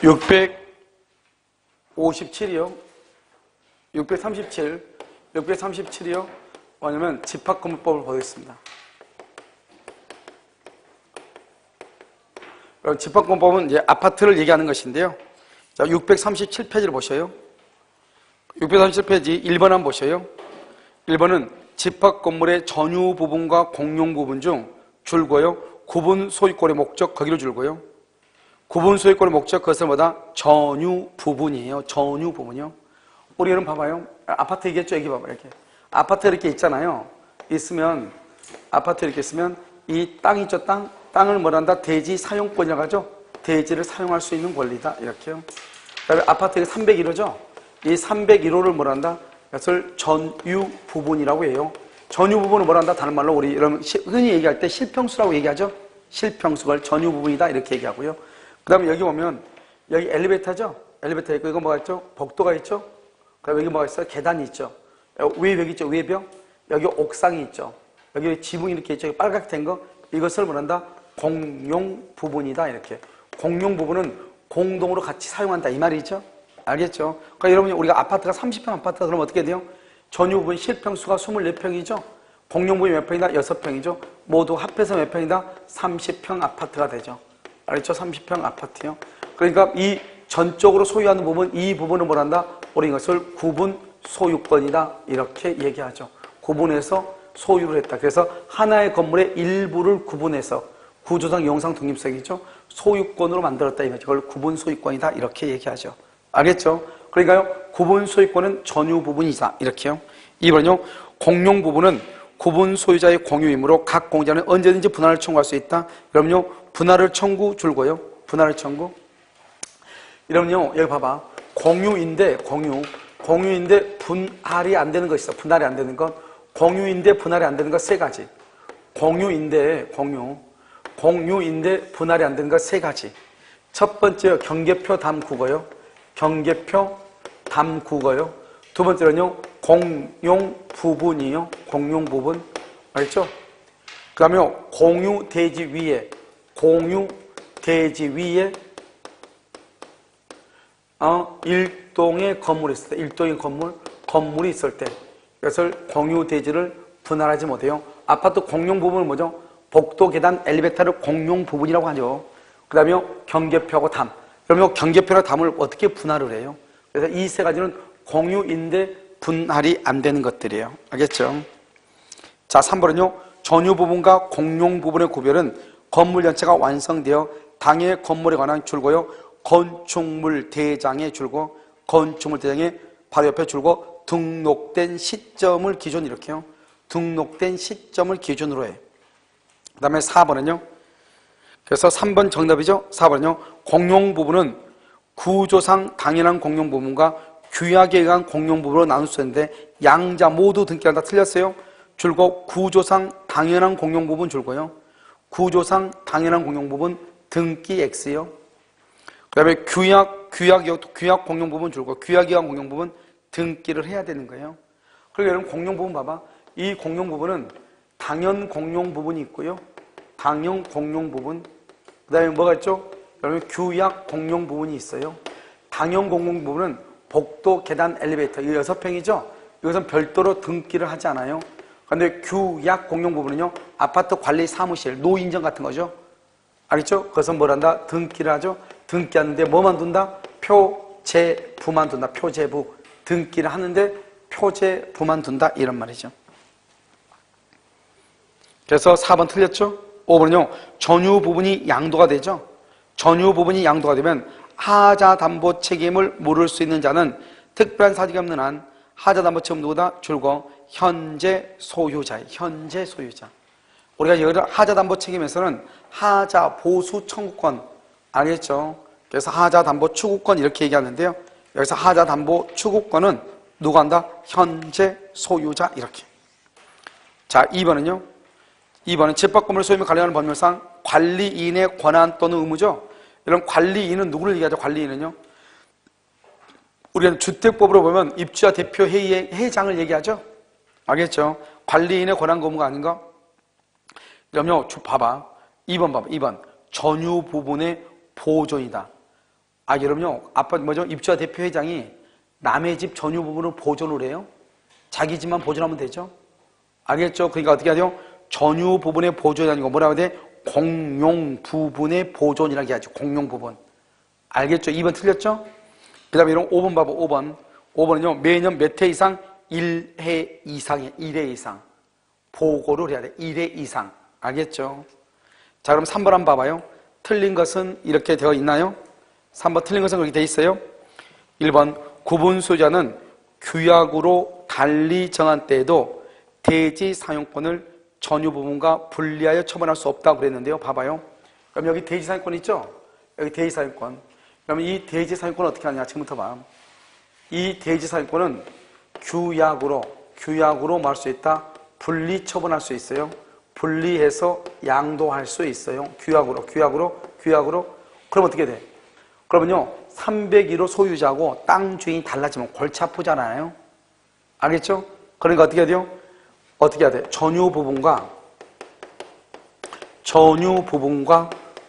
657이요. 637이요. 뭐냐면 집합건물법을 보겠습니다. 집합건물법은 이제 아파트를 얘기하는 것인데요. 자, 637페이지를 보셔요. 637페이지 1번 한번 보셔요. 1번은 집합건물의 전유 부분과 공용 부분 중 줄고요. 구분 소유권의 목적 거기로 줄고요. 구분 소유권의 목적 그것은 뭐다? 전유 부분이에요. 전유 부분이요. 우리 여러분 봐봐요. 아파트 얘기했죠? 여기 봐봐요. 이렇게 아파트 이렇게 있잖아요. 있으면 아파트 이렇게 있으면 이 땅 있죠? 땅을 뭐란다? 대지 사용권이라고 하죠. 대지를 사용할 수 있는 권리다. 이렇게요. 그다음에 아파트가 301호죠. 이 301호를 뭐란다? 그것을 전유 부분이라고 해요. 전유 부분은 뭐란다? 다른 말로 우리 여러분 흔히 얘기할 때 실평수라고 얘기하죠. 실평수가 전유 부분이다 이렇게 얘기하고요. 그 다음에 여기 보면 여기 엘리베이터죠. 엘리베이터 있고 이거 뭐가 있죠? 복도가 있죠. 그 다음에 여기 뭐가 있어요? 계단이 있죠. 외벽 있죠. 외벽. 여기 옥상이 있죠. 여기 지붕이 이렇게 있죠. 빨갛게 된 거. 이것을 뭐란다? 공용 부분이다 이렇게. 공용 부분은 공동으로 같이 사용한다 이 말이죠. 알겠죠? 그러니까 여러분이 우리가 아파트가 30평 아파트가 그러면 어떻게 돼요? 전유 부분 실평수가 24평이죠. 공용 부분이 몇 평이다? 6평이죠. 모두 합해서 몇 평이다? 30평 아파트가 되죠. 알겠죠? 30평 아파트요. 그러니까 이 전적으로 소유하는 부분, 이 부분은 뭐란다? 우리 이것을 구분 소유권이다 이렇게 얘기하죠. 구분해서 소유를 했다. 그래서 하나의 건물의 일부를 구분해서 구조상, 용상, 독립성이죠. 소유권으로 만들었다 이거죠. 그걸 구분 소유권이다 이렇게 얘기하죠. 알겠죠? 그러니까요, 구분 소유권은 전유 부분이다 이렇게요. 2번은요, 공용 부분은 구분 소유자의 공유이므로 각 공유자는 언제든지 분할을 청구할 수 있다. 그럼요, 분할을 청구 줄고요. 분할을 청구. 이러면요, 여기 봐봐. 공유인데 분할이 안 되는 거 있어. 분할이 안 되는 건. 공유인데 분할이 안 되는 거 세 가지. 공유인데 분할이 안 되는 거 세 가지. 첫 번째 경계표 담국어요. 경계표 담국어요. 두 번째는요, 공용 부분이요. 공용 부분. 알겠죠? 그 다음에 공유 대지 위에 일동의 건물이 있을 때, 일동의 건물이 있을 때, 이것을 공유 대지를 분할하지 못해요. 아파트 공용 부분은 뭐죠? 복도, 계단, 엘리베이터를 공용 부분이라고 하죠. 그 다음에 경계표하고 담. 그러면 경계표나 담을 어떻게 분할을 해요? 그래서 이 세 가지는 공유인데 분할이 안 되는 것들이에요. 알겠죠? 자, 3번은요. 전유 부분과 공용 부분의 구별은 건물 전체가 완성되어 당해 건물에 관한 줄고요. 건축물 대장에 줄고, 건축물 대장에 바로 옆에 줄고, 등록된 시점을 기준 이렇게요. 등록된 시점을 기준으로 해. 그 다음에 4번은요. 그래서 3번 정답이죠. 4번은요. 공용 부분은 구조상 당연한 공용 부분과 규약에 의한 공용 부분으로 나눌 수 있는데 양자 모두 등기한다. 틀렸어요. 줄고 구조상 당연한 공용 부분 줄고요. 구조상 당연한 공용 부분 등기 X요. 그 다음에 규약 공용 부분 줄고 규약에 의한 공용 부분 등기를 해야 되는 거예요. 그리고 여러분 공용 부분 봐봐. 이 공용 부분은 당연 공용 부분이 있고요. 당연 공용 부분. 그 다음에 뭐가 있죠? 여러분 규약 공용 부분이 있어요. 당연 공용 부분은 복도, 계단, 엘리베이터. 이거 6평이죠? 이것은 별도로 등기를 하지 않아요. 그런데 규약 공용 부분은요. 아파트 관리 사무실, 노인정 같은 거죠. 알겠죠? 그것은 뭘 한다? 등기를 하죠. 등기하는데 뭐만 둔다? 표제부만 둔다. 표제부. 등기를 하는데 표제부만 둔다. 이런 말이죠. 그래서 4번 틀렸죠? 5번은요. 전유 부분이 양도가 되죠. 전유 부분이 양도가 되면 하자 담보 책임을 물을 수 있는 자는 특별한 사직이 없는 한 하자 담보 책임 누구다? 줄고 현재 소유자예요. 현재 소유자. 우리가 여기서 하자 담보 책임에서는 하자 보수 청구권 알겠죠? 그래서 하자 담보 추구권 이렇게 얘기하는데요. 여기서 하자 담보 추구권은 누가 한다? 현재 소유자 이렇게. 자, 2번은요. 2번은 집합건물 소유물 관리하는 법률상 관리인의 권한 또는 의무죠. 이런 관리인은 누구를 얘기하죠? 관리인은요. 우리는 주택법으로 보면 입주자 대표 회의의 회장을 얘기하죠. 알겠죠? 관리인의 권한 의무가 아닌가? 그럼요. 봐봐. 2번 봐봐. 2번 전유 부분의 보존이다. 여러분요, 아빠 뭐죠? 입주자 대표 회장이 남의 집 전유 부분을 보존을 해요? 자기 집만 보존하면 되죠? 알겠죠? 그러니까 어떻게 해야 돼요? 전유 부분의 보존이 아니고 뭐라고 해야 돼? 공용 부분의 보존이라고 해야지. 공용 부분. 알겠죠? 2번 틀렸죠? 그 다음에 이런 5번 봐봐. 5번. 5번은요, 매년 몇 회 이상? 1회 이상에 1회 이상. 보고를 해야 돼. 1회 이상. 알겠죠? 자, 그럼 3번 한번 봐봐요. 틀린 것은 이렇게 되어 있나요? 3번 틀린 것은 그렇게 되어 있어요. 1번, 구분소유자는 규약으로 달리 정한 때에도 대지 사용권을 전유 부분과 분리하여 처분할 수 없다고 그랬는데요. 봐봐요. 그럼 여기 대지 사용권 있죠? 여기 대지 사용권. 그러면 이 대지 사용권은 어떻게 하냐? 지금부터 봐. 이 대지 사용권은 규약으로 말 수 있다. 분리 처분할 수 있어요. 분리해서 양도할 수 있어요. 규약으로. 그럼 어떻게 돼? 그러면요, 301호 소유자하고 땅 주인이 달라지면 골치 아프잖아요. 알겠죠? 그러니까 어떻게 해야 돼요? 어떻게 해야 돼? 전유 부분과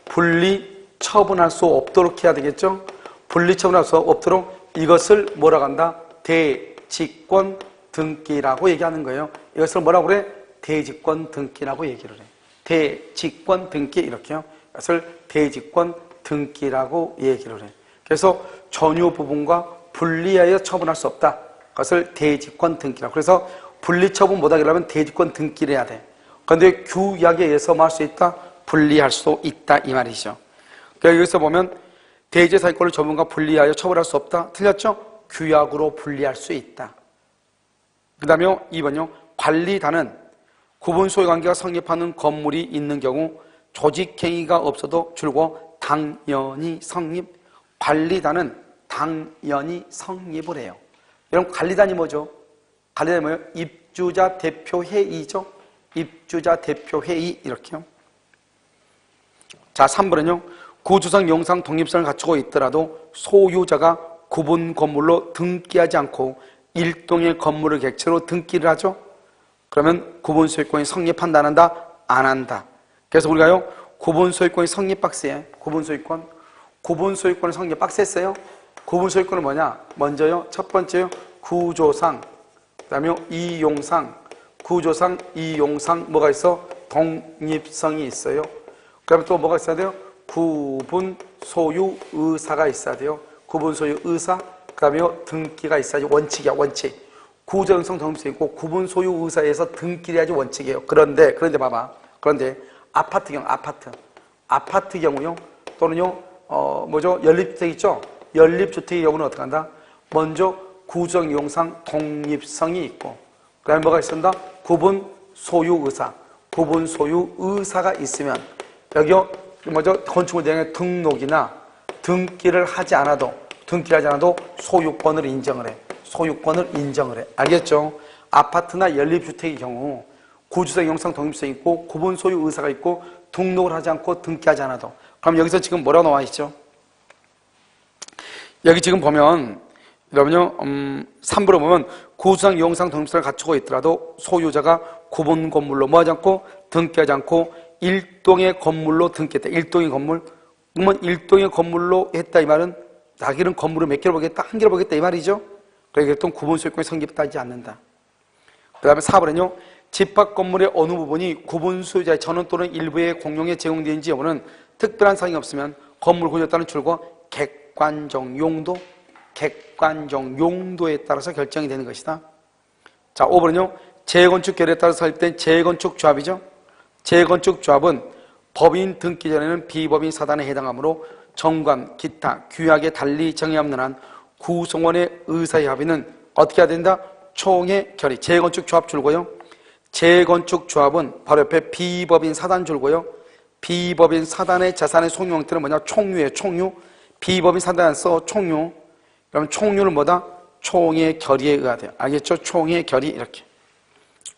분리 처분할 수 없도록 해야 되겠죠? 분리 처분할 수 없도록 이것을 뭐라고 한다? 대지권 등기라고 얘기하는 거예요. 이것을 뭐라고 그래? 대지권 등기라고 얘기를 해. 대지권 등기 이렇게요. 이것을 대지권 등기라고 얘기를 해. 그래서 전유 부분과 분리하여 처분할 수 없다. 그것을 대지권 등기라고. 그래서 분리 처분 못하게 하려면 대지권 등기를 해야 돼. 그런데 규약에 의해서 할 수 있다? 분리할 수 있다 이 말이죠. 그러니까 여기서 보면 대지 사용권을 전문과 분리하여 처분할 수 없다. 틀렸죠? 규약으로 분리할 수 있다. 그 다음에 2번요. 관리단은 구분 소유관계가 성립하는 건물이 있는 경우 조직행위가 없어도 줄고 당연히 성립. 관리단은 당연히 성립을 해요. 여러분 관리단이 뭐죠? 관리단이 뭐예요? 입주자 대표회의죠. 입주자 대표회의 이렇게요. 자, 3번은요. 구조상 용상 독립성을 갖추고 있더라도 소유자가 구분 건물로 등기하지 않고 일동의 건물을 객체로 등기를 하죠. 그러면 구분 소유권이 성립한다 안 한다? 안 한다. 그래서 우리가요. 구분 소유권이 성립 박스에 구분 소유권을 성립 박스에 써요. 구분 소유권은 뭐냐? 먼저요. 첫 번째요. 구조상, 그다음에 이용상, 구조상, 이용상 뭐가 있어? 독립성이 있어요. 그다음에 또 뭐가 있어야 돼요? 구분 소유 의사가 있어야 돼요. 구분 소유 의사, 그다음에 등기가 있어야지. 원칙이야, 원칙. 구조 형성 독립성이 있고 구분 소유 의사에서 등기를 해야지 원칙이에요. 그런데 봐봐. 그런데 아파트 경우요. 또는요. 뭐죠? 연립주택 있죠? 연립주택의 경우는 어떻게 한다? 먼저 구조 이용상 독립성이 있고 그 다음에 뭐가 있습니다? 구분 소유 의사가 있으면 여기요. 뭐죠? 건축물 대행의 등록이나 등기를 하지 않아도 소유권을 인정을 해. 알겠죠? 아파트나 연립주택의 경우 구조적 영상 독립성이 있고 구분 소유 의사가 있고 등록을 하지 않고 등기하지 않아도. 그럼 여기서 지금 뭐라고 나와 있죠? 여기 지금 보면 여러분요, 3부로 보면 구조상 영상 독립성을 갖추고 있더라도 소유자가 구분 건물로 뭐하지 않고 등기하지 않고 일동의 건물로 등기했다. 일동의 건물. 그러면 일동의 건물로 했다 이 말은 자기는 건물을 몇 개를 보겠다? 한 개를 보겠다 이 말이죠. 그러니까 구분 소유권이 성립하지 않는다. 그 다음에 4번은요. 집합 건물의 어느 부분이 구분 소유자의 전원 또는 일부의 공용에 제공되는지 여부는 특별한 사항이 없으면 건물 구조에 따른 줄과 객관적 용도에 따라서 결정이 되는 것이다. 자, 5번은요. 재건축 결의에 따라서 설립된 재건축 조합이죠. 재건축 조합은 법인 등기 전에는 비법인 사단에 해당하므로 정관, 기타, 규약에 달리 정해없는 한 구성원의 의사의 합의는 어떻게 해야 된다? 총회 결의. 재건축 조합 줄고요. 재건축 조합은 바로 옆에 비법인 사단 줄고요. 비법인 사단의 자산의 소유 형태는 뭐냐? 총유예요. 총유. 비법인 사단에 써 총유. 그럼 총유는 뭐다? 총회 결의에 의하대요. 알겠죠? 총회 결의 이렇게.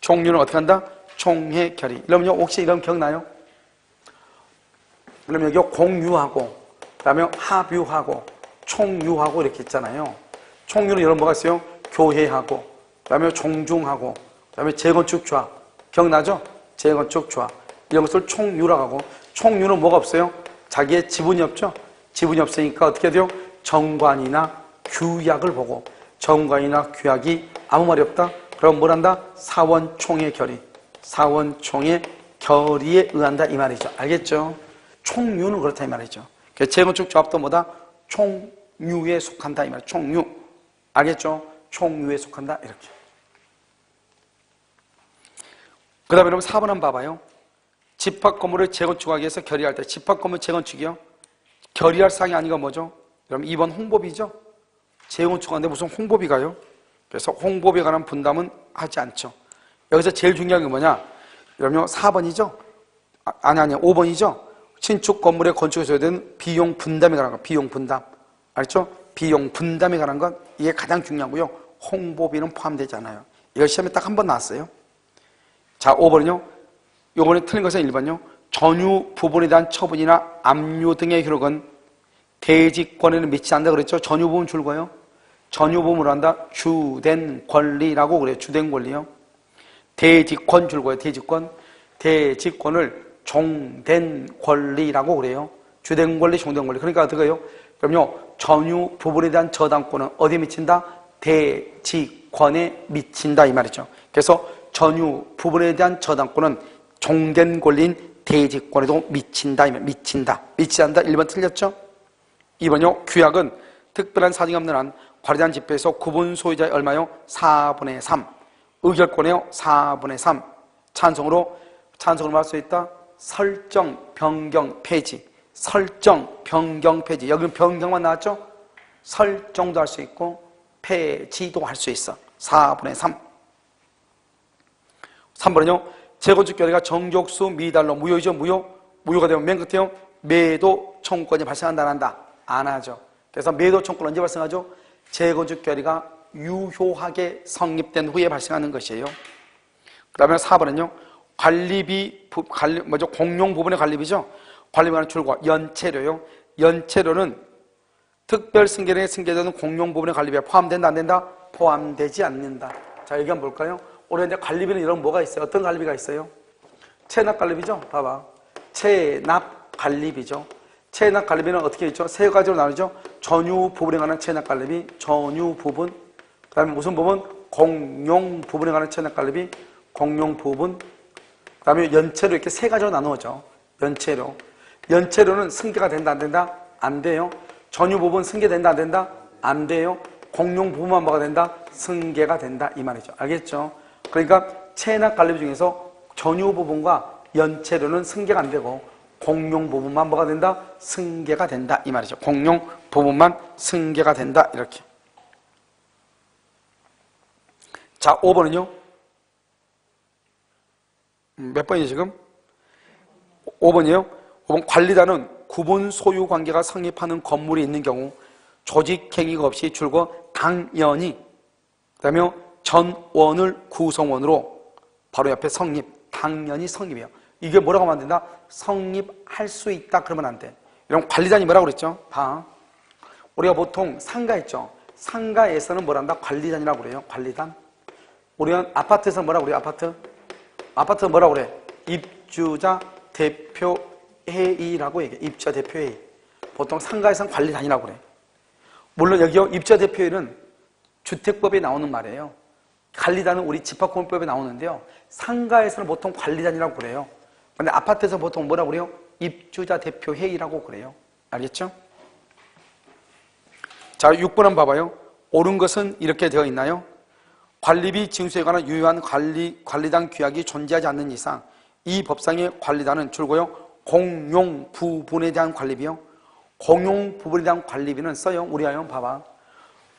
총유는 어떻게 한다? 총회 결의. 이러면요. 혹시 이런 기억나요? 그러면 여기 공유하고 그다음에 합유하고 총유하고 이렇게 있잖아요. 총유는 이런 뭐가 있어요? 교회하고 그다음에 종중하고 그다음에 재건축 조합. 기억나죠? 재건축 조합. 이런 것을 총유라고 하고 총유는 뭐가 없어요? 자기의 지분이 없죠? 지분이 없으니까 어떻게 돼요? 정관이나 규약을 보고 정관이나 규약이 아무 말이 없다? 그럼 뭘 한다? 사원총의 결의. 사원총의 결의에 의한다 이 말이죠. 알겠죠? 총유는 그렇다 이 말이죠. 재건축 조합도 뭐다? 총유에 속한다 이 말이죠. 총유. 알겠죠? 총유에 속한다 이렇게. 그 다음에 여러분 4번 한번 봐봐요. 집합 건물을 재건축하기 위해서 결의할 때 집합 건물 재건축이요. 결의할 사항이 아니가 뭐죠? 그럼 2번 홍보비죠. 재건축하는데 무슨 홍보비 가요? 그래서 홍보비에 관한 분담은 하지 않죠. 여기서 제일 중요한 게 뭐냐? 그럼요 4번이죠? 아니 5번이죠? 신축 건물의 건축에 써야 되는 비용 분담에 관한 것. 비용 분담. 알죠? 비용 분담에 관한 것 이게 가장 중요하고요. 홍보비는 포함되지 않아요. 이거 시험에 딱 한 번 나왔어요. 자 5번은요. 요번에 틀린 것은 1번요. 전유 부분에 대한 처분이나 압류 등의 효력은 대지권에는 미치지 않는다 그랬죠. 전유 부분 줄거요. 전유 부분으로 한다. 주된 권리라고 그래요. 주된 권리요. 대지권 줄거요. 대지권. 대지권을 종된 권리라고 그래요. 주된 권리, 종된 권리. 그러니까 어떻게 해요? 그럼요. 전유 부분에 대한 저당권은 어디에 미친다? 대지권에 미친다 이 말이죠. 그래서 전유 부분에 대한 저당권은 종된 권리인 대지권에도 미친다. 미친다. 미치지 않는다. 1번 틀렸죠? 2번요. 규약은 특별한 사정이 없는 한 관리단 집회에서 구분 소유자의 얼마요? 4분의 3. 의결권에요. 4분의 3. 찬성으로 할 수 있다. 설정, 변경, 폐지. 설정, 변경, 폐지. 여기는 변경만 나왔죠? 설정도 할 수 있고 폐지도 할 수 있어. 4분의 3. 3번은요. 재건축 결의가 정족수 미달로 무효이죠. 무효가 되면 맨 끝에요. 매도 청구권이 발생한다 안 한다? 안 하죠. 그래서 매도 청구권 언제 발생하죠? 재건축 결의가 유효하게 성립된 후에 발생하는 것이에요. 그 다음에 4번은요. 관리비, 공용 부분의 관리비죠. 관리비는 줄과 연체료요. 연체료는 특별 승계령에 승계되는 공용 부분의 관리비에 포함된다 안 된다? 포함되지 않는다. 자 여기 한번 볼까요? 올해 이제 관리비는 이런 뭐가 있어요? 어떤 관리비가 있어요? 체납 관리비죠? 봐봐. 체납 관리비죠. 체납 관리비는 어떻게 있죠? 세 가지로 나누죠. 전유 부분에 관한 체납 관리비, 전유 부분. 그 다음에 무슨 부분? 공용 부분에 관한 체납 관리비, 공용 부분. 그 다음에 연체료 이렇게 세 가지로 나누어져. 연체료. 연체료는 승계가 된다 안 된다? 안 돼요. 전유 부분 승계된다 안 된다? 안 돼요. 공용 부분만 뭐가 된다? 승계가 된다 이 말이죠. 알겠죠? 그러니까 체납 관리비 중에서 전유 부분과 연체료는 승계가 안 되고 공용 부분만 뭐가 된다? 승계가 된다 이 말이죠. 공용 부분만 승계가 된다 이렇게. 자 5번은요. 몇 번이에요 지금? 5번이에요. 5번 관리단은 구분 소유 관계가 성립하는 건물이 있는 경우 조직행위가 없이 줄고 당연히 그다음에 전원을 구성원으로 바로 옆에 성립, 당연히 성립이에요. 이게 뭐라고 하면 안 된다? 성립할 수 있다 그러면 안 돼. 이런 관리단이 뭐라고 그랬죠? 봐. 우리가 보통 상가 있죠? 상가에서는 뭐란다? 관리단이라고 그래요. 관리단. 우리는 아파트에서는 뭐라고 그래요? 아파트는 뭐라고 그래? 입주자 대표회의라고 얘기해. 입주자 대표회의. 보통 상가에서는 관리단이라고 그래. 물론 여기요. 입주자 대표회의는 주택법에 나오는 말이에요. 관리단은 우리 집합건물법에 나오는데요. 상가에서는 보통 관리단이라고 그래요. 근데 아파트에서 보통 뭐라고 그래요? 입주자 대표회의라고 그래요. 알겠죠? 자, 6번 한번 봐봐요. 옳은 것은 이렇게 되어 있나요? 관리비 징수에 관한 유효한 관리단 규약이 존재하지 않는 이상 이 법상의 관리단은 줄고요. 공용 부분에 대한 관리비요. 공용 부분에 대한 관리비는 써요. 우리가 봐봐.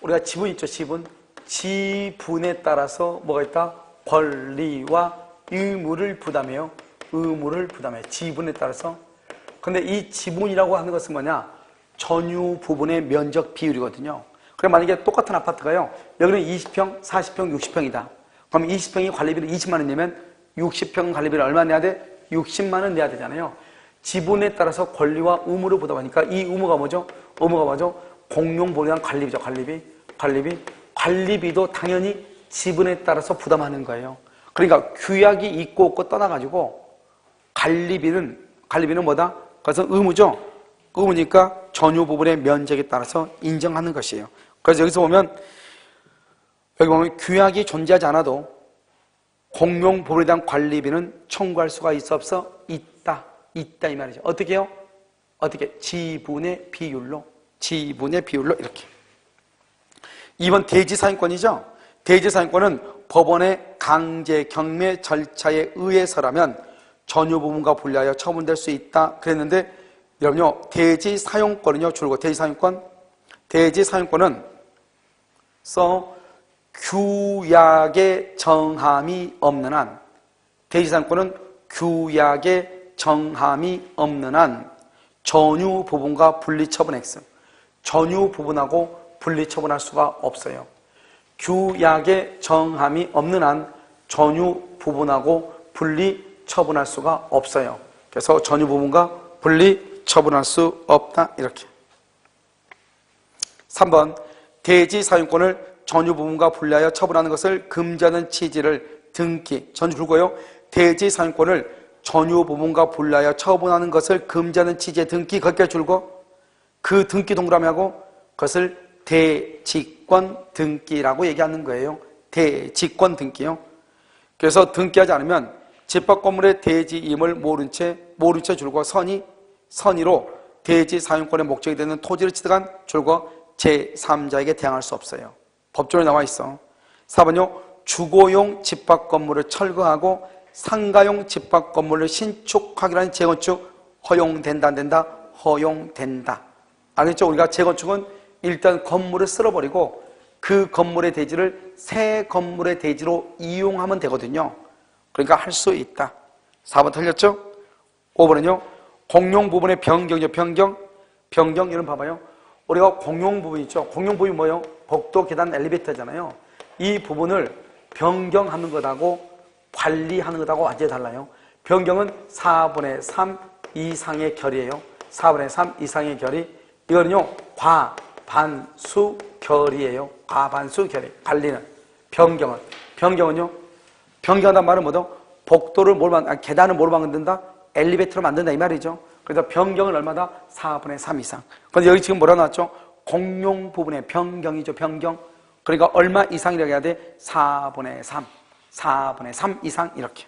우리가 지분 있죠, 지분. 지분에 따라서 뭐가 있다? 권리와 의무를 부담해요. 의무를 부담해. 지분에 따라서. 근데 이 지분이라고 하는 것은 뭐냐? 전유 부분의 면적 비율이거든요. 그럼 만약에 똑같은 아파트가요. 여기는 20평, 40평, 60평이다. 그럼 20평이 관리비를 20만 원 내면 60평 관리비를 얼마 내야 돼? 60만 원 내야 되잖아요. 지분에 따라서 권리와 의무를 부담하니까 이 의무가 뭐죠? 의무가 뭐죠? 공용 부분에 대한 관리비죠. 관리비도 당연히 지분에 따라서 부담하는 거예요. 그러니까 규약이 있고 없고 떠나가지고 관리비는 뭐다? 그것은 의무죠. 의무니까 전유 부분의 면적에 따라서 인정하는 것이에요. 그래서 여기서 보면 여기 보면 규약이 존재하지 않아도 공용 부분에 대한 관리비는 청구할 수가 있어 없어? 있다. 있다 이 말이죠. 어떻게 해요? 어떻게? 지분의 비율로 이렇게. 2번 대지사용권이죠. 대지사용권은 법원의 강제 경매 절차에 의해서라면 전유 부분과 분리하여 처분될 수 있다 그랬는데, 여러분요, 대지사용권은요, 줄고 대지사용권은 규약의 정함이 없는 한, 대지사용권은 규약의 정함이 없는 한 전유 부분과 분리 처분 X, 전유 부분하고 분리 처분할 수가 없어요. 규약의 정함이 없는 한 전유 부분하고 분리 처분할 수가 없어요. 그래서 전유 부분과 분리 처분할 수 없다 이렇게. 3번 대지사용권을 전유 부분과 분리하여 처분하는 것을 금지하는 취지를 등기, 전주 줄고요. 대지사용권을 전유 부분과 분리하여 처분하는 것을 금지하는 취지의 등기, 거기까지 줄고 그 등기 동그라미하고 그것을 대지권 등기라고 얘기하는 거예요. 대지권 등기요. 그래서 등기하지 않으면 집합 건물의 대지임을 모른 채 줄고 선의로 대지사용권의 목적이 되는 토지를 취득한 줄고 제3자에게 대항할 수 없어요. 법조문에 나와 있어. 4번요. 주거용 집합 건물을 철거하고 상가용 집합 건물을 신축하기로 하는 재건축 허용된다 안 된다? 허용된다. 알겠죠? 우리가 재건축은 일단 건물을 쓸어버리고 그 건물의 대지를 새 건물의 대지로 이용하면 되거든요. 그러니까 할 수 있다. 4번 틀렸죠? 5번은요. 공용 부분의 변경이죠. 변경 이런 봐봐요. 우리가 공용 부분 있죠. 공용 부분이 뭐예요? 복도, 계단, 엘리베이터잖아요. 이 부분을 변경하는 것하고 관리하는 것하고 완전히 달라요. 변경은 4분의 3 이상의 결이에요. 4분의 3 이상의 결이. 이거는요, 과반수 결이에요. 과반수 결이. 관리는. 변경은요, 변경한다는 말은 뭐죠? 복도를 계단을 뭘로 만든다? 엘리베이터로 만든다 이 말이죠. 그래서 변경은 얼마다? 4분의 3 이상. 그런데 여기 지금 뭐라 나왔죠? 공용 부분의 변경이죠. 변경. 그러니까 얼마 이상이라고 해야 돼? 4분의 3 이상 이렇게.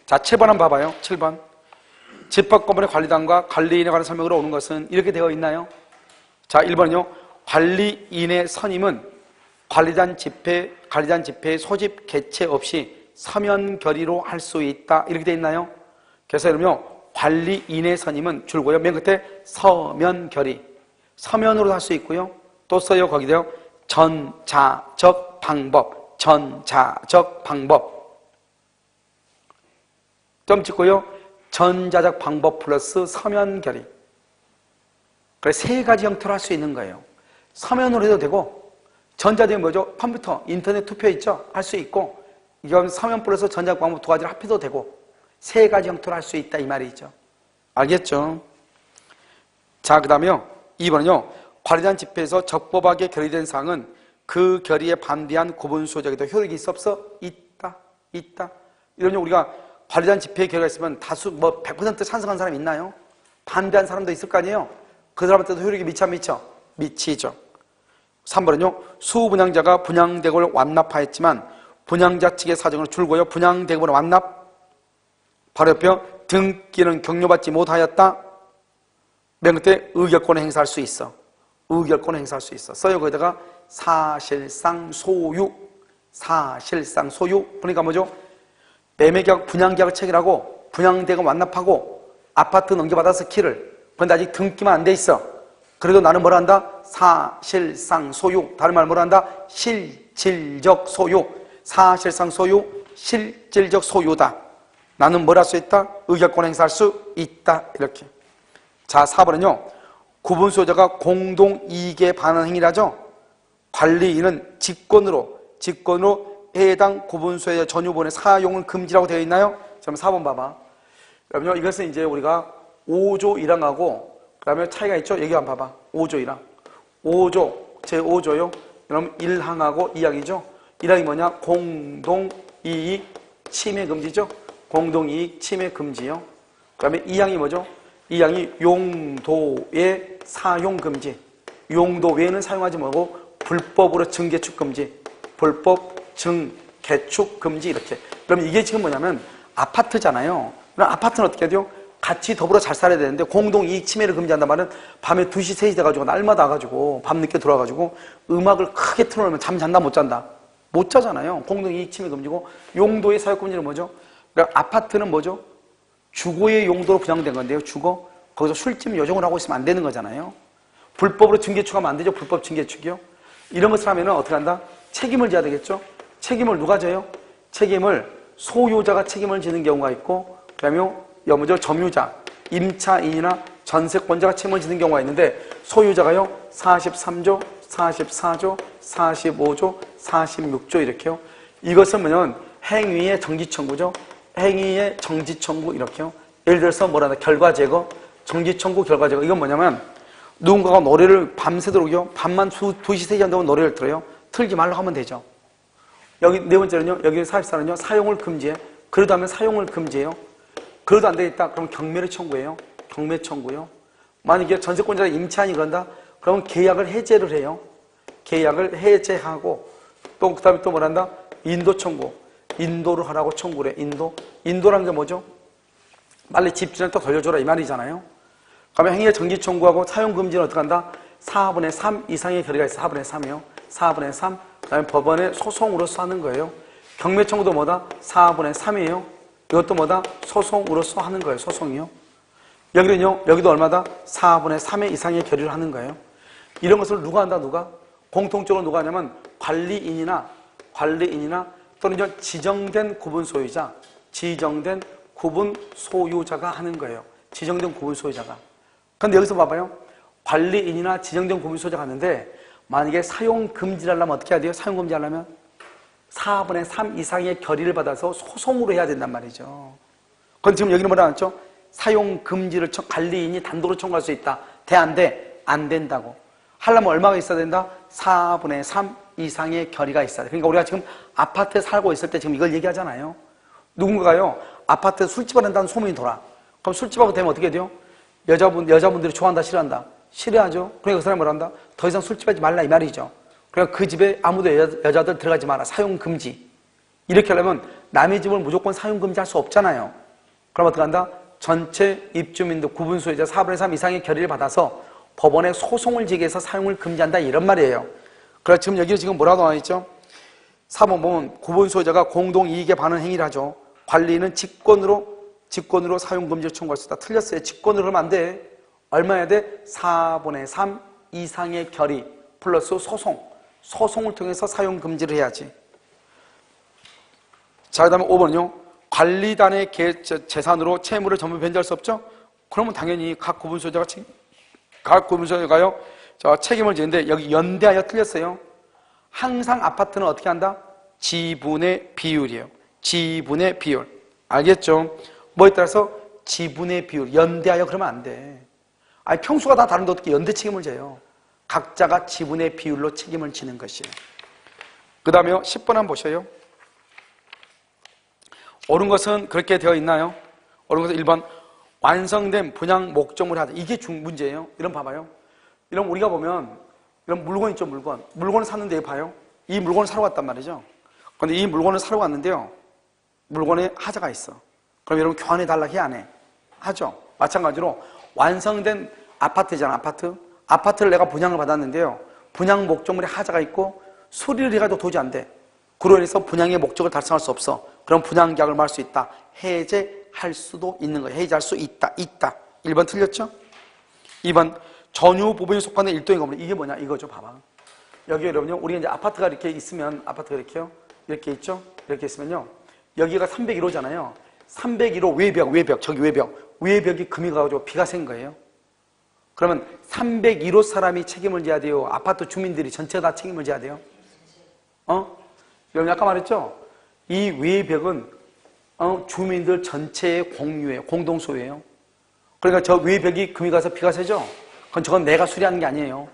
자, 7번 한번 봐봐요. 7번. 집합 건물의 관리단과 관리인에 관한 설명으로 오는 것은 이렇게 되어 있나요? 자, 1번은요. 관리인의 선임은 관리단 집회의 소집 개최 없이 서면 결의로 할 수 있다. 이렇게 되어 있나요? 그래서 여러분요. 관리인의 선임은 줄고요. 맨 끝에 서면 결의. 서면으로 할 수 있고요. 또 써요. 거기도요. 전자적 방법. 점 찍고요. 전자적 방법 플러스 서면 결의. 그래서 세 가지 형태로 할 수 있는 거예요. 서면으로 해도 되고, 전자적인 뭐죠? 컴퓨터, 인터넷 투표 있죠? 할 수 있고, 이건 서면 플러스 전자적 방법 두 가지를 합해도 되고, 세 가지 형태로 할 수 있다 이 말이죠. 알겠죠? 자, 그 다음에요. 2번은요. 관리단 집회에서 적법하게 결의된 사항은 그 결의에 반대한 구분수적에도 효력이 있어 없어? 있다. 이러면 우리가 관리단 집회에 결의가 있으면 다수 100% 찬성한 사람이 있나요? 반대한 사람도 있을 거 아니에요? 그 사람한테도 효력이 미쳐? 미치죠. 3번은요. 수분양자가 분양대금을 완납하였지만 분양자 측의 사정을 줄고요. 분양대금을 완납. 바로 옆에 등기는 격려받지 못하였다. 맨 끝에 의결권을 행사할 수 있어. 써요. 거기다가 사실상 소유. 그러니까 뭐죠? 매매계약, 분양계약을 체결하고 분양대금 완납하고 아파트 넘겨받아서 키를. 그런데 아직 등기만 안 돼 있어. 그래도 나는 뭐라 한다? 사실상 소유. 다른 말 뭐라 한다? 실질적 소유. 사실상 소유, 실질적 소유다. 나는 뭘 할 수 있다? 의결권 행사할 수 있다. 이렇게. 자, 4번은요. 구분소유자가 공동이익에 반하는 행위라죠. 관리인은 직권으로 해당 구분소유자 전유본의 사용을 금지라고 되어 있나요? 그럼 4번 봐봐. 그러면 이것은 이제 우리가 5조 1항하고 그 다음에 차이가 있죠? 여기 한번 봐봐. 5조 1항. 5조, 제5조요. 그럼 1항하고 2항이죠? 1항이 뭐냐? 공동이익 침해 금지죠? 공동이익 침해 금지요. 그 다음에 2항이 뭐죠? 이 양이 용도의 사용금지. 용도 외에는 사용하지 말고 불법으로 증개축금지. 불법 증개축금지 이렇게. 그럼 이게 지금 뭐냐면 아파트잖아요. 그럼 아파트는 어떻게 해야 돼요? 같이 더불어 잘 살아야 되는데 공동이익 침해를 금지한단 말은 밤에 2시, 3시 돼가지고 날마다 와가지고 밤늦게 들어와가지고 음악을 크게 틀어놓으면 잠 잔다 못 잔다? 못 자잖아요. 공동이익 침해 금지고 용도의 사용금지는 뭐죠? 그러니까 아파트는 뭐죠? 주거의 용도로 분양된 건데요. 주거. 거기서 술집 요정을 하고 있으면 안 되는 거잖아요. 불법으로 증개축하면 안 되죠. 불법 증개축이요. 이런 것을 하면은 어떻게 한다? 책임을 져야 되겠죠. 책임을 누가 져요? 책임을 소유자가 책임을 지는 경우가 있고 그다음에 먼저 점유자, 임차인이나 전세권자가 책임을 지는 경우가 있는데 소유자가요 43조, 44조, 45조, 46조 이렇게요. 이것은 뭐냐면 행위의 정지청구죠. 행위의 정지청구 이렇게요. 예를 들어서 뭐라나 결과제거, 정지청구 결과제거. 이건 뭐냐면 누군가가 노래를 밤새도록요. 밤만 2시, 3시 한다고 노래를 틀어요. 틀지 말라고 하면 되죠. 여기 네 번째는요. 여기 44는요. 사용을 금지해. 그러다 하면 사용을 금지해요. 그래도 안 되겠다. 그럼 경매를 청구해요. 경매 청구요. 만약에 전세권자가 임차인이 그런다. 그러면 계약을 해제를 해요. 계약을 해제하고 또 그다음에 또 뭐란다? 인도 청구. 인도를 하라고 청구를 해. 인도. 인도라는 게 뭐죠? 빨리 집주인을 또 돌려줘라 이 말이잖아요. 그러면 행위의 정지 청구하고 사용 금지는 어떻게 한다? 4분의 3 이상의 결의가 있어. 4분의 3이요. 4분의 3. 그다음에 법원에 소송으로서 하는 거예요. 경매 청구도 뭐다? 4분의 3이에요. 이것도 뭐다? 소송으로서 하는 거예요. 소송이요. 여기는요. 여기도 얼마다? 4분의 3의 이상의 결의를 하는 거예요. 이런 것을 누가 한다? 누가? 공통적으로 누가 하냐면 관리인이나 또는 지정된 구분 소유자, 지정된 구분 소유자가 하는 거예요. 지정된 구분 소유자가. 그런데 여기서 봐봐요. 관리인이나 지정된 구분 소유자가 하는데 만약에 사용 금지를 하려면 어떻게 해야 돼요? 사용 금지 하려면 4분의 3 이상의 결의를 받아서 소송으로 해야 된단 말이죠. 그런데 지금 여기는 뭐라 했죠? 사용 금지를 관리인이 단독으로 청구할 수 있다. 돼? 안 돼? 안 된다고. 하려면 얼마가 있어야 된다? 4분의 3 이상의 결의가 있어야 돼. 그러니까 우리가 지금 아파트에 살고 있을 때 지금 이걸 얘기하잖아요. 누군가요? 아파트에 술집을 한다는 소문이 돌아. 그럼 술집하고 되면 어떻게 돼요? 여자분들이 좋아한다, 싫어한다? 싫어하죠. 그러니까 그 사람이 뭐라 한다? 더 이상 술집 하지 말라 이 말이죠. 그러니까 그 집에 아무도 여자들 들어가지 마라. 사용 금지. 이렇게 하려면 남의 집을 무조건 사용 금지할 수 없잖아요. 그럼 어떻게 한다? 전체 입주민들 구분 소유자 4분의 3 이상의 결의를 받아서 법원에 소송을 제기해서 사용을 금지한다 이런 말이에요. 그래서 지금 여기 지금 뭐라고 나와 있죠? 4번 보면 구분 소유자가 공동 이익에 반하는 행위를 하죠. 관리는 직권으로 사용 금지를 청구할 수 있다. 틀렸어요. 직권으로 하면 안 돼. 얼마 해야 돼? 4분의 3 이상의 결의 플러스 소송을 통해서 사용 금지를 해야지. 자, 그 다음에 5번은요. 관리단의 재산으로 채무를 전부 변제할 수 없죠? 그러면 당연히 각 구분 소유자가요 책임을 지는데 여기 연대하여 틀렸어요. 항상 아파트는 어떻게 한다? 지분의 비율이에요. 지분의 비율. 알겠죠? 뭐에 따라서 지분의 비율. 연대하여 그러면 안 돼. 아니 평수가 다 다른데 어떻게 연대 책임을 져요? 각자가 지분의 비율로 책임을 지는 것이에요. 그 다음에 10번 한번 보셔요. 옳은 것은 그렇게 되어 있나요? 옳은 것은 1번 완성된 분양 목적물을 하다. 이게 문제예요. 이런 봐봐요. 이런 우리가 보면 이런 물건 있죠. 물건을 샀는데 봐요. 이 물건을 사러 갔단 말이죠. 그런데 이 물건을 사러 갔는데요. 물건에 하자가 있어. 그럼 여러분 교환해 달라고 해 안 해? 하죠. 마찬가지로 완성된 아파트잖아. 아파트를 내가 분양을 받았는데요. 분양 목적물에 하자가 있고 수리를 해가지고 도저히 안 돼. 그로 인해서 분양의 목적을 달성할 수 없어. 그럼 분양 계약을 말 수 있다. 해제할 수도 있는 거예요. 해제할 수 있다. 1번 틀렸죠? 2번 전유 부분이 속하는 일동의 건물. 이게 뭐냐? 이거죠. 봐봐. 여기 여러분요. 우리가 이제 아파트가 이렇게 있으면 아파트가 이렇게요. 이렇게 있죠? 이렇게 있으면요. 여기가 301호잖아요. 301호 외벽. 저기 외벽이 금이 가가지고 비가 샌 거예요. 그러면 301호 사람이 책임을 져야 돼요? 아파트 주민들이 전체가 다 책임을 져야 돼요? 여러분 아까 말했죠? 이 외벽은 주민들 전체의 공유예요. 공동 소유예요. 그러니까 저 외벽이 금이 가서 비가 새죠? 그건 저건 내가 수리하는 게 아니에요.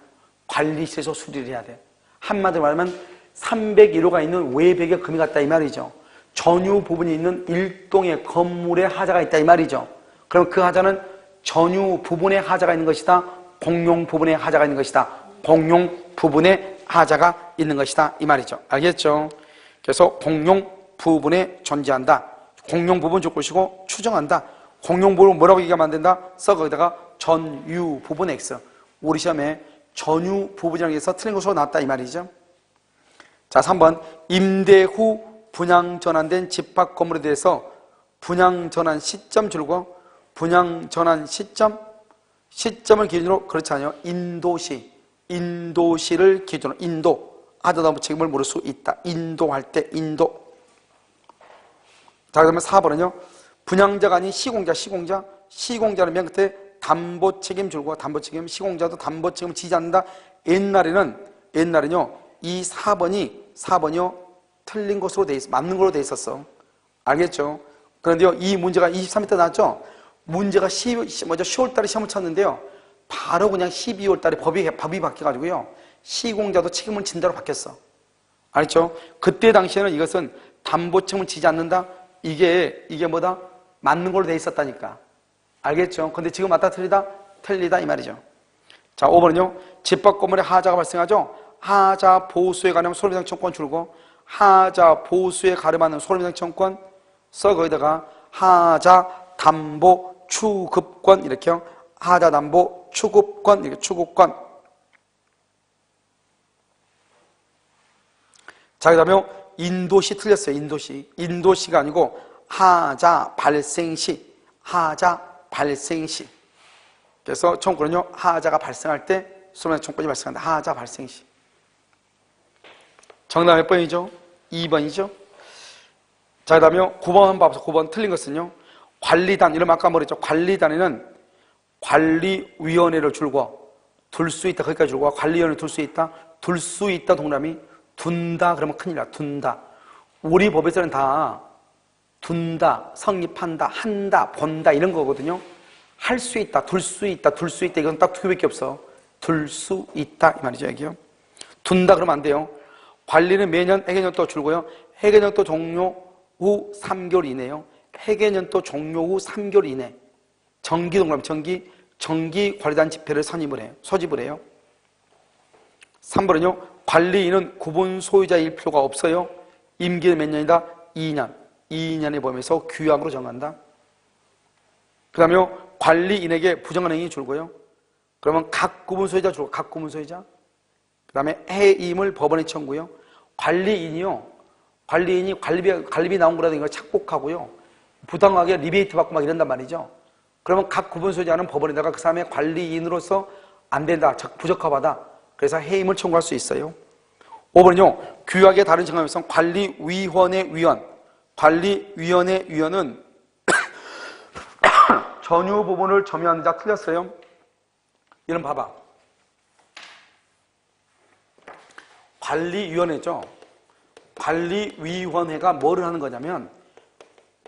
관리실에서 수리를 해야 돼. 한마디로 말하면 301호가 있는 외벽에 금이 갔다 이 말이죠. 전유 부분이 있는 일동의 건물에 하자가 있다 이 말이죠. 그럼 그 하자는 전유 부분에 하자가 있는 것이다. 공용 부분에 하자가 있는 것이다. 공용 부분에 하자가 있는 것이다. 이 말이죠. 알겠죠? 그래서 공용 부분에 존재한다. 공용 부분 조건이고 추정한다. 공용 부분 뭐라고 얘기하면 안 된다? 써 거기다가 전유 부분 X. 우리 시험에 전유 부분이라고 해서 틀린 것으로 나왔다 이 말이죠. 자, 3번 임대 후 분양 전환된 집합 건물에 대해서 분양 전환 시점 줄고 분양 전환 시점을 기준으로 그렇지 않아요. 인도시를 기준으로 하다 보면 책임을 물을 수 있다. 인도할 때 인도. 자, 그러면 4번은요. 분양자가 아닌 시공자는 맨 끝에 담보 책임 줄고 담보 책임, 시공자도 담보 책임을 지지 않는다. 옛날에는요. 이 4번이요. 틀린 것으로 돼 있어. 맞는 걸로 돼 있었어. 알겠죠? 그런데요. 이 문제가 23일 때 나왔죠? 문제가 10월 달에 시험을 쳤는데요. 바로 그냥 12월 달에 법이 바뀌어가지고요. 시공자도 책임을 진다로 바뀌었어. 알죠? 그때 당시에는 이것은 담보 책임을 지지 않는다? 이게 뭐다? 맞는 걸로 돼 있었다니까. 알겠죠? 근데 지금 맞다 틀리다? 틀리다 이 말이죠. 자, 5번은요. 집합 건물에 하자가 발생하죠? 하자 보수에 가려면 소립상 청권 줄고 하자 보수에 가름하는 소립상 청권 써 거기다가 하자 담보 추급권 이렇게요. 하자 담보 추급권 이렇게 추급권. 자, 그다음에 인도시 틀렸어요. 인도시가 아니고 하자 발생시. 그래서 청구는요. 하자가 발생할 때 소립상 청권이 발생한다. 하자 발생시. 정답 몇 번이죠? 2번이죠? 자, 그 다음에 9번 한번 봐보세요. 9번 틀린 것은요. 관리단, 이러면 아까 뭐랬죠? 관리단에는 관리위원회를 줄고 둘 수 있다. 거기까지 줄고 관리위원회를 둘 수 있다. 둘 수 있다 동그라미 둔다 그러면 큰일 나. 둔다. 우리 법에서는 다 둔다, 성립한다, 한다, 본다 이런 거거든요. 할 수 있다, 둘 수 있다, 둘 수 있다 이건 딱 두 개밖에 없어. 둘 수 있다 이 말이죠. 여기요. 둔다 그러면 안 돼요. 관리는 매년 해계년도 줄고요. 해계년도 종료 후 3개월 이내요. 해계년도 종료 후 3개월 이내. 정기 동그라미 정기 관리단 집회를 소집을 해요. 3번은요. 관리인은 구분 소유자일 필요가 없어요. 임기는 몇 년이다? 2년. 2년의 범위에서 규약으로 정한다. 그 다음에 관리인에게 부정한 행위 줄고요. 그러면 각 구분 소유자 줄고 각 구분 소유자. 그 다음에 해임을 법원에 청구요. 관리인이 관리비 나온 거라든가 착복하고요. 부당하게 리베이트 받고 막 이런단 말이죠. 그러면 각 구분 소유자는 법원에다가 그 사람의 관리인으로서 안 된다. 부적합하다. 그래서 해임을 청구할 수 있어요. 5번은요. 규약의 다른 정함에서 관리위원회 위원. 관리위원회 위원은 전유 부분을 점유하는 자 틀렸어요. 이런 봐봐. 관리위원회죠. 관리위원회가 뭐를 하는 거냐면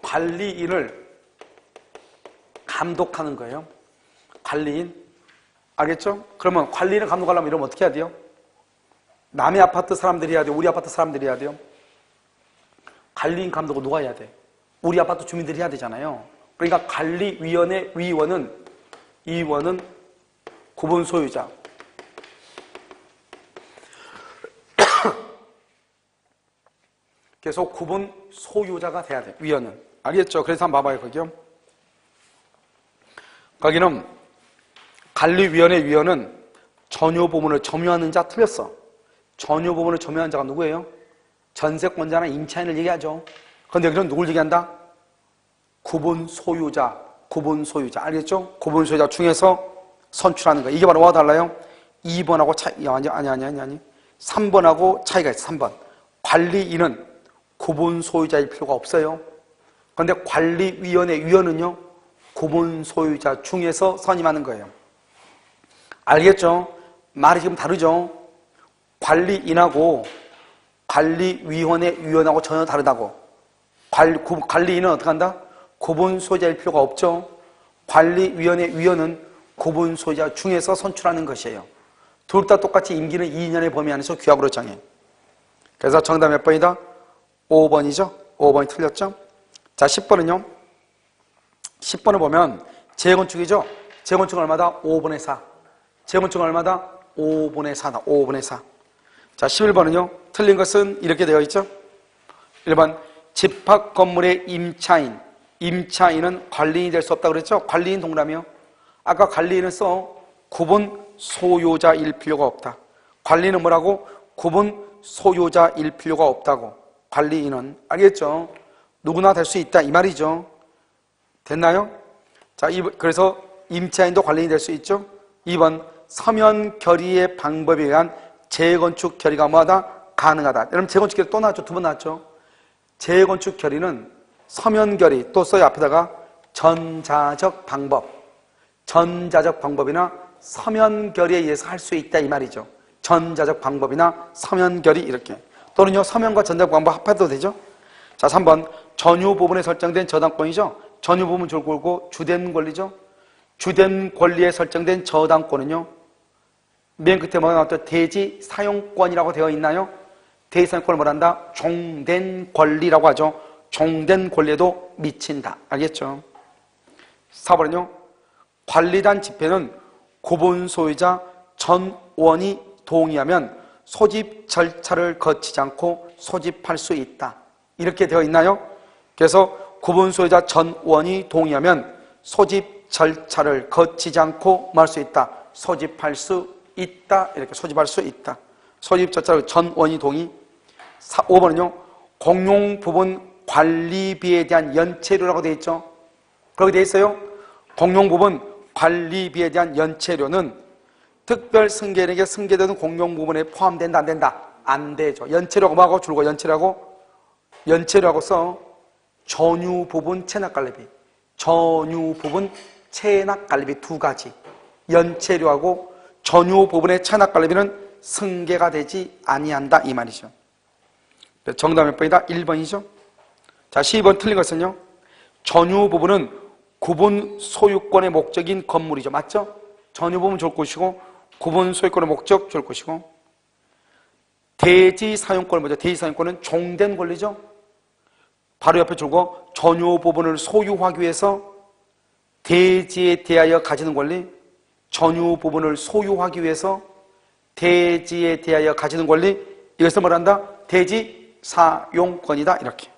관리인을 감독하는 거예요. 관리인. 알겠죠? 그러면 관리인을 감독하려면 이러면 어떻게 해야 돼요? 남의 아파트 사람들이 해야 돼요? 우리 아파트 사람들이 해야 돼요? 관리인 감독은 누가 해야 돼? 우리 아파트 주민들이 해야 되잖아요. 그러니까 관리위원회 위원은 구분 소유자. 계속 구분 소유자가 돼야 돼. 위원은. 알겠죠? 그래서 한번 봐봐요. 거기는 관리위원회 위원은 전유 부분을 점유하는 자 틀렸어. 전유 부분을 점유하는 자가 누구예요? 전세권자나 임차인을 얘기하죠. 그런데 여기는 누굴 얘기한다? 구분 소유자. 알겠죠? 구분 소유자 중에서 선출하는 거. 이게 바로 뭐가 달라요? 2번하고 아니. 3번하고 차이가 있어. 3번. 관리인은 구분 소유자일 필요가 없어요. 그런데 관리위원회 위원은요, 구분 소유자 중에서 선임하는 거예요. 알겠죠? 말이 지금 다르죠? 관리인하고 관리위원회 위원하고 전혀 다르다고. 관리인은 어떻게 한다? 구분 소유자일 필요가 없죠? 관리위원회 위원은 구분 소유자 중에서 선출하는 것이에요. 둘 다 똑같이 임기는 2년의 범위 안에서 규약으로 정해. 그래서 정답 몇 번이다? 5번이죠? 5번이 틀렸죠? 자, 10번은요? 10번을 보면 재건축이죠? 제곱층은 얼마다? 5분의 4. 제곱층은 얼마다? 5분의 4다. 5분의 4. 자, 11번은요. 틀린 것은 이렇게 되어 있죠. 1번 집합 건물의 임차인. 임차인은 관리인이 될 수 없다고 그랬죠. 관리인 동그라미요. 아까 관리인은 구분 소유자일 필요가 없다. 관리인은 뭐라고? 구분 소유자일 필요가 없다고. 관리인은. 알겠죠? 누구나 될 수 있다 이 말이죠. 됐나요? 자, 그래서 임차인도 관리인이 될 수 있죠. 2번 서면 결의의 방법에 의한 재건축 결의가 뭐하다? 가능하다. 여러분 재건축 결의 또 나왔죠? 2번 나왔죠? 재건축 결의는 서면 결의 또 써요. 앞에다가 전자적 방법. 전자적 방법이나 서면 결의에 의해서 할 수 있다 이 말이죠. 전자적 방법이나 서면 결의 이렇게. 또는요 서면과 전자적 방법 합해도 되죠. 자, 3번 전유 부분에 설정된 저당권이죠. 전유 부분 줄고 주된 권리죠. 주된 권리에 설정된 저당권은요. 맨 끝에 뭐가 나왔죠? 대지 사용권이라고 되어 있나요? 대지 사용권을 뭐란다? 종된 권리라고 하죠. 종된 권리에도 미친다. 알겠죠? 4번은요. 관리단 집회는 구분 소유자 전 원이 동의하면 소집 절차를 거치지 않고 소집할 수 있다. 이렇게 되어 있나요? 그래서 구분 소유자 전 원이 동의하면 소집 절차를 거치지 않고 뭐 할 수 있다. 소집할 수 있다. 이렇게 소집할 수 있다. 소집 절차를 전 원이 동의. 5번은요. 공용 부분 관리비에 대한 연체료라고 되어 있죠. 그렇게 되어 있어요. 공용 부분 관리비에 대한 연체료는 특별 승계인에게 승계되는 공용 부분에 포함된다 안 된다? 안 되죠. 연체료가 뭐하고 줄고 연체료하고 써 전유 부분 체납관리비, 전유 부분 체납관리비 두 가지. 연체료하고 전유 부분의 체납관리비는 승계가 되지 아니한다 이 말이죠. 정답 몇 번이다? 1번이죠. 자, 12번 틀린 것은요. 전유 부분은 구분 소유권의 목적인 건물이죠. 맞죠? 전유 부분 줄 것이고 구분 소유권의 목적 줄 것이고 대지 사용권은 뭐죠? 대지 사용권은 종된 권리죠. 바로 옆에 줄고 전유 부분을 소유하기 위해서 대지에 대하여 가지는 권리, 전유 부분을 소유하기 위해서 대지에 대하여 가지는 권리, 이것을 뭐란다? 대지 사용권이다. 이렇게.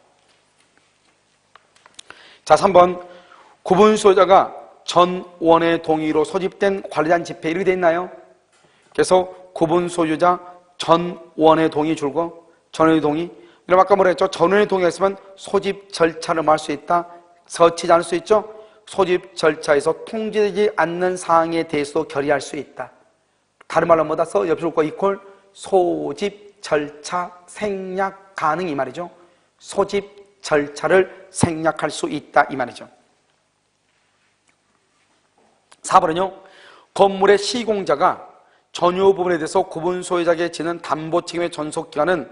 자, 3번 구분 소유자가 전 원의 동의로 소집된 관리단 집회 이렇게 돼 있나요? 그래서 구분 소유자 전 원의 동의 줄고 전원의 동의. 그럼 아까 뭐라 했죠? 전원의 동의가 있으면 소집 절차를 말 수 있다. 거치지 않을 수 있죠? 소집 절차에서 통지되지 않는 사항에 대해서도 결의할 수 있다. 다른 말로 뭐다 써? 옆에 줄 거 이퀄 소집 절차 생략 가능 이 말이죠. 소집 절차를 생략할 수 있다 이 말이죠. 4번은요. 건물의 시공자가 전유 부분에 대해서 구분 소유자에게 지는 담보 책임의 전속기간은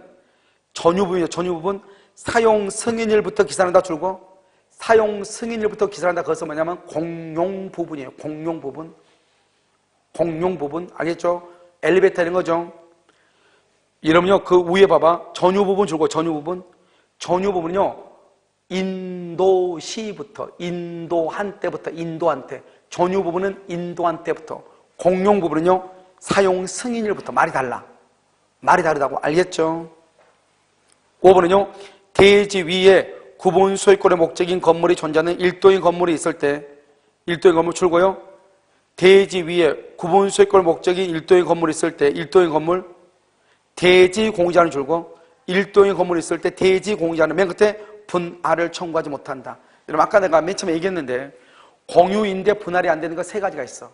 전유 부분이죠. 전유 부분 사용 승인일부터 기산한다 줄고 사용 승인일부터 기산한다. 그것은 뭐냐면 공용 부분이에요. 공용 부분. 공용 부분. 알겠죠? 엘리베이터 이런 거죠. 이러면요. 그 위에 봐봐. 전유 부분 줄고 전유 부분. 전유 부분은요. 인도시부터 인도한 때부터 인도한 때. 전유 부분은 인도한 때부터. 공용 부분은요. 사용 승인일부터. 말이 달라. 말이 다르다고. 알겠죠? 5번은요. 대지 위에 구분 소유권의 목적인 건물이 존재하는 일도인 건물이 있을 때 일도인 건물 줄고요. 대지 위에 구분 소유권의 목적인 일도인 건물이 있을 때 일도인 건물 대지 공유자는 줄고 일도인 건물이 있을 때 대지 공유자는 맨 끝에 분할을 청구하지 못한다. 여러분 아까 내가 맨 처음에 얘기했는데 공유인데 분할이 안 되는 거 세 가지가 있어.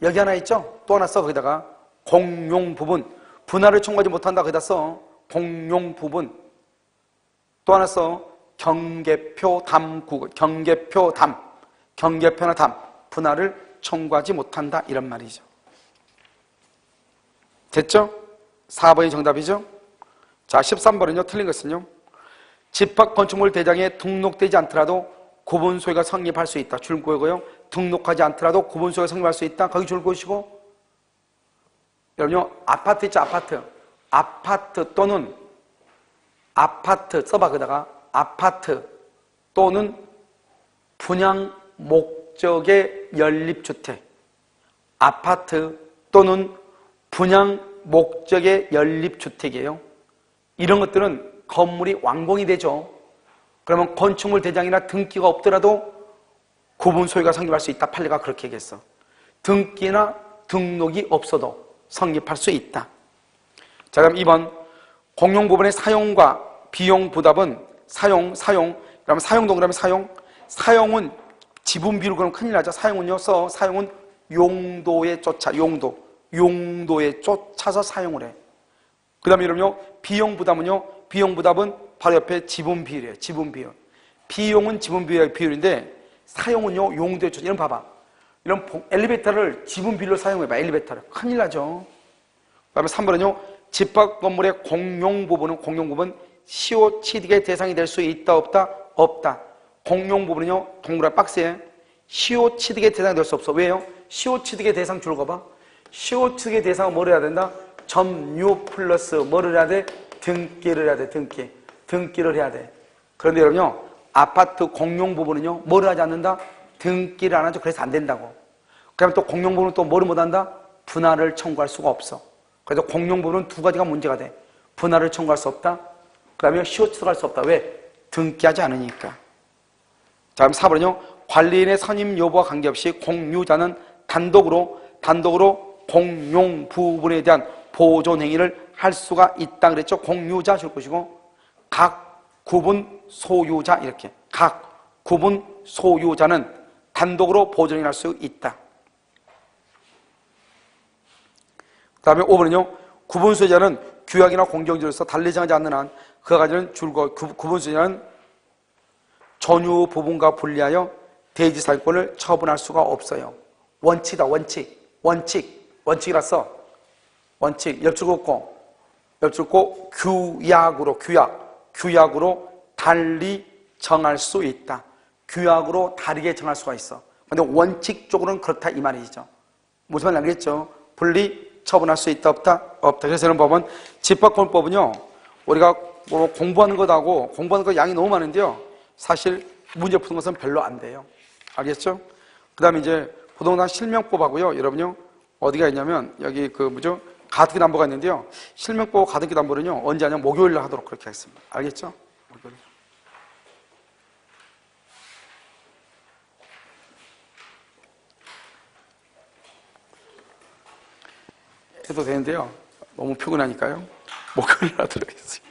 여기 하나 있죠? 또 하나 써 거기다가 공용 부분 분할을 청구하지 못한다 거기다 써 공용 부분 또 하나 써 경계표 담구 경계표 담 경계표나 담 분할을 청구하지 못한다 이런 말이죠. 됐죠? 4번이 정답이죠? 자 13번은요 틀린 것은요 집합건축물 대장에 등록되지 않더라도 구분 소유가 성립할 수 있다. 줄거고요. 등록하지 않더라도 구분 소유가 성립할 수 있다. 거기 줄 것이고 여러분요 아파트 있죠? 아파트 아파트 또는 아파트 써봐 거기다가 아파트 또는 분양 목적의 연립주택, 아파트 또는 분양 목적의 연립주택이에요. 이런 것들은 건물이 완공이 되죠. 그러면 건축물 대장이나 등기가 없더라도 구분 소유가 성립할 수 있다. 판례가 그렇게 얘기했어. 등기나 등록이 없어도 성립할 수 있다. 자, 그럼 2번 공용부분의 사용과 비용 부담은 사용 그러면 사용 동그라미 사용은 지분 비율 그러면 큰일 나죠. 사용은요 사용은 용도에 쫓아 용도에 쫓아서 사용을 해. 그 다음에 이러면요 비용 부담은 바로 옆에 지분 비율이에요. 지분 비율. 비용은 지분 비율인데 사용은요 용도에 쫓아. 이런 봐봐. 이런 엘리베이터를 지분 비율로 사용해봐. 엘리베이터를 큰일 나죠. 그 다음에 3번은요 집합 건물의 공용 부분 시효 취득의 대상이 될 수 있다 없다. 공용 부분은요 동그란 박스에 시효 취득의 대상이 될 수 없어. 왜요? 시효 취득의 대상 줄 거봐. 시효 취득의 대상은 뭐를 해야 된다? 점유 플러스 뭐를 해야 돼? 등기를 해야 돼. 등기를 해야 돼. 그런데 여러분요 아파트 공용 부분은요 뭐를 하지 않는다? 등기를 안 하죠. 그래서 안 된다고. 그다음에 또 공용 부분은 또 뭐를 못한다? 분할을 청구할 수가 없어. 그래서 공용 부분은 두 가지가 문제가 돼. 분할을 청구할 수 없다. 그 다음에 시효 취득할 수 없다. 왜? 등기하지 않으니까. 자, 그럼 4번은요. 관리인의 선임 여부와 관계없이 공유자는 단독으로 공용 부분에 대한 보존 행위를 할 수가 있다 그랬죠. 공유자 줄 것이고 각 구분 소유자 이렇게 각 구분 소유자는 단독으로 보존 행위를 할 수 있다. 그 다음에 5번은요. 구분 소유자는 규약이나 공정지로서 달리 정하지 않는 한 그가 가지는 줄거 구분 소유자는 전유 부분과 분리하여 대지 사용권을 처분할 수가 없어요. 원칙이다. 원칙이라서 원칙 옆줄 긋고 규약으로 달리 정할 수 있다. 규약으로 다르게 정할 수가 있어. 근데 원칙적으로는 그렇다 이 말이죠. 무슨 말인지 알겠죠? 분리 처분할 수 있다 없다? 그래서 이런 법은 집합건법은요 우리가 뭐 공부하는 거 양이 너무 많은데요 사실 문제 푸는 것은 별로 안 돼요. 알겠죠? 그 다음에 이제 부동산 실명법하고요 여러분요 어디가 있냐면 여기 가등기 담보가 있는데요 실명법 가등기 담보는요 언제 하냐면 목요일날 하도록 그렇게 하겠습니다. 알겠죠? 목요일. 해도 되는데요 너무 피곤하니까요 목요일날 하도록 하겠습니다.